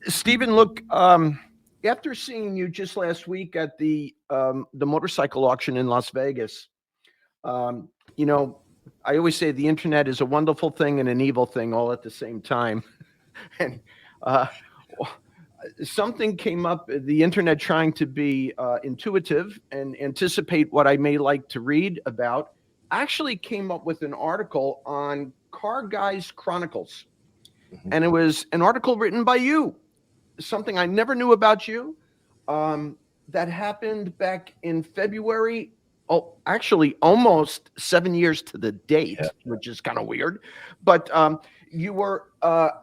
Stephen, look, after seeing you just last week at the motorcycle auction in Las Vegas, um, you know, I always say the internet is a wonderful thing and an evil thing all at the same time. And uh, something came up, the internet trying to be intuitive and anticipate what I may like to read about, actually came up with an article on Car Guys Chronicles. Mhm. And it was an article written by you, something I never knew about you. Um, that happened back in February. Oh, actually, almost 7 years to the Yeah. date, which is kind of weird. But you were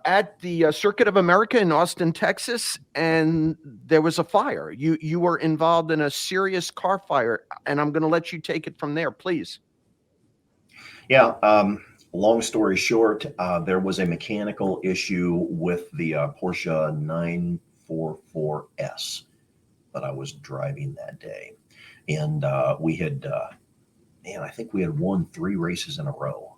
at the Circuit of America in Austin, Texas, and there was a fire. You were involved in a serious car fire, and I'm going to let you take it from there, please. Yeah. Long story short, there was a mechanical issue with the Porsche 944S that I was driving that day. And we had, man, I think we had won 3 races in a row.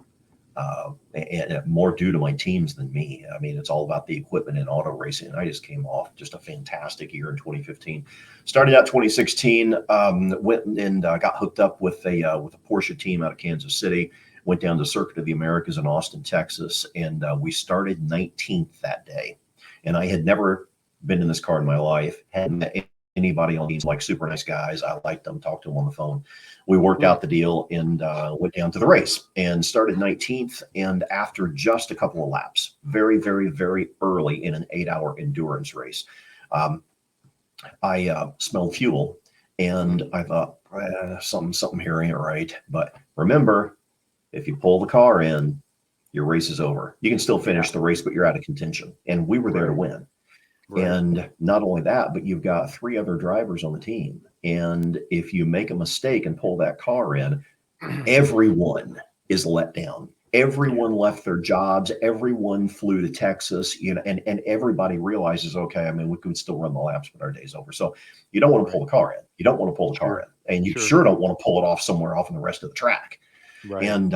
And more due to my teams than me. I mean, it's all about the equipment in auto racing. I just came off just a fantastic year in 2015. Started out 2016, went and got hooked up with a Porsche team out of Kansas City. Went down to Circuit of the Americas in Austin, Texas, and we started 19th that day. And I had never been in this car in my life. Hadn't met anybody on these like super nice guys. I liked them, talked to them on the phone. We worked Mm. out the deal and went down to the race and started 19th. And after just a couple of laps, very, very, very early in an 8-hour endurance race, um, I smelled fuel, and I thought something here ain't right. But remember, if you pull the car in, your race is over. You can still Yeah, finish the race, but you're out of contention. And we were there to right, win. right. And not only that, but you've got 3 other drivers on the team. And if you make a mistake and pull that car in, everyone is let down. Yeah, Everyone left their jobs. Everyone flew to Texas, and everybody realizes, okay, I mean, we could still run the laps, but our day's over. So you don't want to right. pull the car in. You don't want to pull the car Sure, in, and you sure. sure don't want to pull it off somewhere off in the rest of the track. Right. And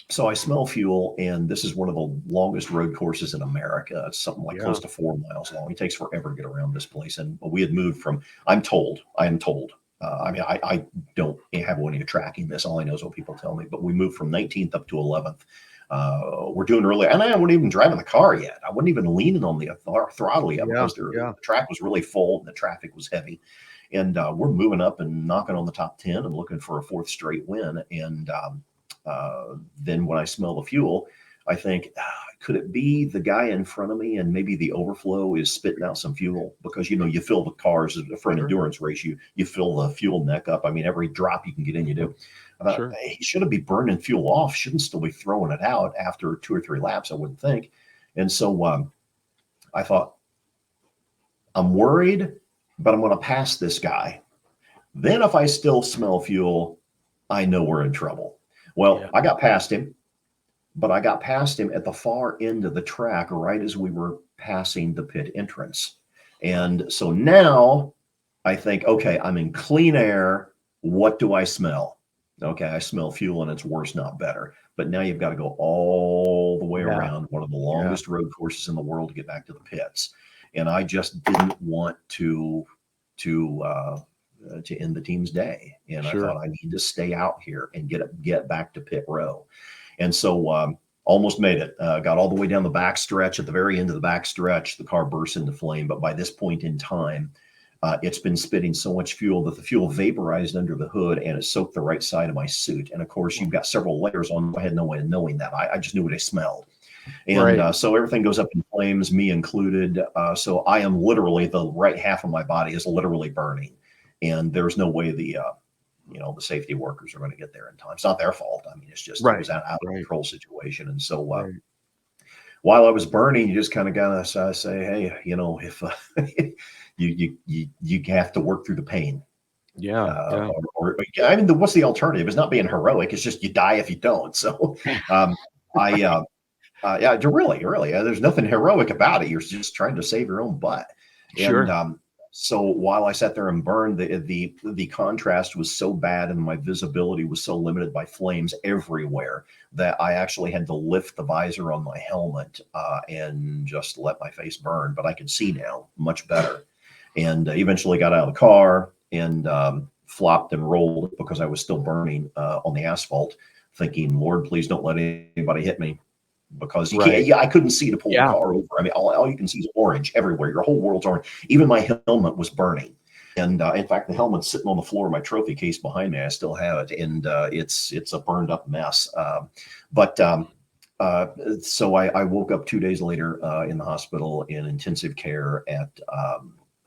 so I smell fuel, and this is one of the longest road courses in America. It's something like Yeah. close to 4 miles long. It takes forever to get around this place. And we had moved from, I am told. I mean, I don't have any tracking this. All I know is what people tell me. But we moved from 19th up to 11th. We're doing early, and I wasn't even driving the car yet. I wasn't even leaning on the throttle yet Yeah, because the yeah. track was really full and the traffic was heavy. And we're moving up and knocking on the top 10 and looking for a fourth straight win. And then when I smell the fuel, I think, could it be the guy in front of me and maybe the overflow is spitting out some fuel? Because, you fill the cars for an Sure, endurance race, you fill the fuel neck up. I mean, every drop you can get in, you do. I thought, sure. hey, he shouldn't be burning fuel off, shouldn't still be throwing it out after 2 or 3 laps, I wouldn't think. And so I thought, I'm worried, but I'm going to pass this guy. Then if I still smell fuel, I know we're in trouble. Well, Yeah. I got past him, but I got past him at the far end of the track right as we were passing the pit entrance. Wow. And so now I think, okay, I'm in clean air. What do I smell? Okay, I smell fuel and it's worse, not better. But now you've got to go all the way Yeah, around one of the yeah. longest road courses in the world to get back to the pits. And I just didn't want to to end the team's day. And I Sure. thought I need to stay out here and get back to pit row. And so almost made it. Got all the way down the back stretch. At the very end of the back stretch, the car burst into flame. But by this point in time, it's been spitting so much fuel that the fuel vaporized under the hood and it soaked the right side of my suit. And of course, you've got several layers on. I had no way of knowing that. I just knew what I smelled. And Right. so everything goes up in flames, me included. So I am literally, the right half of my body is literally burning. And there's no way the safety workers are going to get there in time. It's not their fault. I mean, it Right. was an out of Right. control situation. And so Right. while I was burning, you just kind of gotta say, hey, if you have to work through the pain, Yeah. Yeah. or I mean, what's the alternative? It's not being heroic. It's just you die if you don't. So um, I yeah, really, there's nothing heroic about it. You're just trying to save your own butt. And Sure. So while I sat there and burned, the contrast was so bad and my visibility was so limited by flames everywhere that I actually had to lift the visor on my helmet and just let my face burn. But I could see now much better, and eventually got out of the car and flopped and rolled because I was still burning on the asphalt, thinking, "Lord, please don't let anybody hit me." Because you can't, Right. yeah, I couldn't see to pull the Yeah. car over. I mean, all you can see is orange everywhere. Your whole world's orange. Even my helmet was burning. And in fact, the helmet's sitting on the floor of my trophy case behind me. I still have it, and it's a burned up mess. But so I woke up 2 days later in the hospital in intensive care at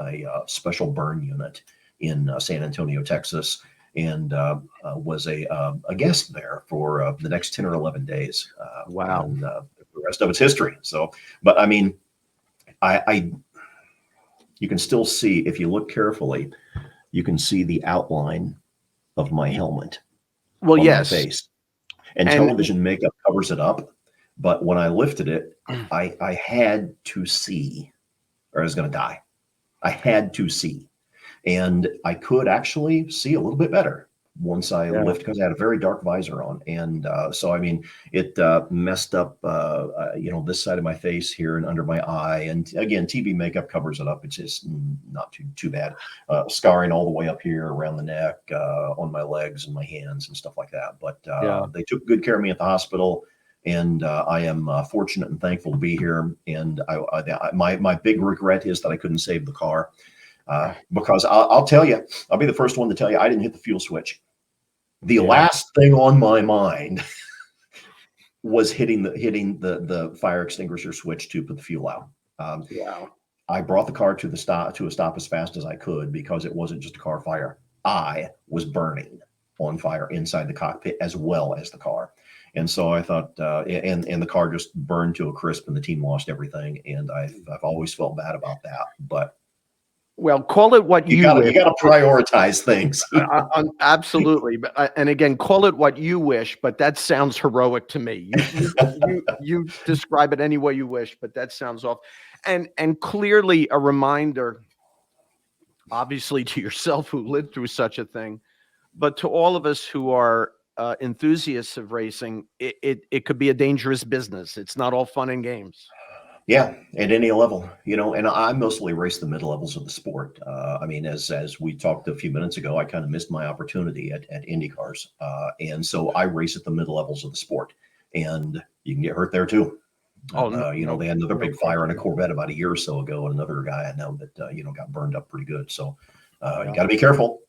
a special burn unit in San Antonio, Texas, and was a guest there for the next 10 or 11 days. Wow. And the rest of it's history. So, but I mean, I you can still see, if you look carefully, you can see the outline of my helmet Well, on my yes. face, and And television makeup covers it up. But when I lifted it, I had to see, or I was going to die. I had to see. And I could actually see a little bit better once I yeah. lifted, because I had a very dark visor on. And so, I mean, it messed up, this side of my face here and under my eye. And again, TV makeup covers it up. It's just not too bad. Scarring all the way up here around the neck, on my legs and my hands and stuff like that. But Yeah. they took good care of me at the hospital. And I am fortunate and thankful to be here. And my big regret is that I couldn't save the car. Because I'll tell you, I'll be the first one to tell you, I didn't hit the fuel switch. The Yeah. last thing on my mind was hitting the fire extinguisher switch to put the fuel out. Wow. I brought the car to a stop as fast as I could, because it wasn't just a car fire. I was burning on fire inside the cockpit as well as the car. And so I thought, and the car just burned to a crisp, and the team lost everything. And I've always felt bad about that, but Well, call it what you you gotta wish. prioritize things. Absolutely, but and again, call it what you wish, but that sounds heroic to me. You describe it any way you wish, but that sounds off, and clearly a reminder, obviously to yourself who lived through such a thing, but to all of us who are enthusiasts of racing, it could be a dangerous business. It's not all fun and games. Yeah, at any level, and I mostly race the mid levels of the sport. I mean, as we talked a few minutes ago, I kind of missed my opportunity at Indy cars, and so I race at the mid levels of the sport, and you can get hurt there too. Oh, no, They had another no big fire in a question. Corvette about a year or so ago, and another guy I know that got burned up pretty good. So Yeah. you got to be careful.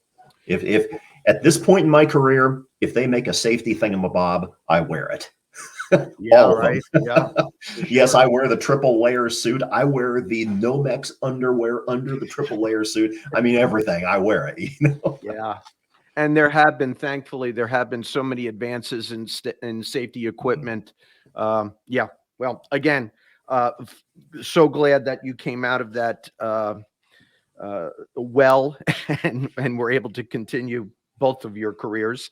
If at this point in my career, if they make a safety thingamabob, I wear it. Yeah, All of right. them. Yeah. Yes, Sure. I wear the triple layer suit. I wear the Nomex underwear under the triple layer suit. I mean, everything. I wear it. Yeah. And thankfully, there have been so many advances in safety equipment. Yeah. Well, again, so glad that you came out of that well and were able to continue both of your careers.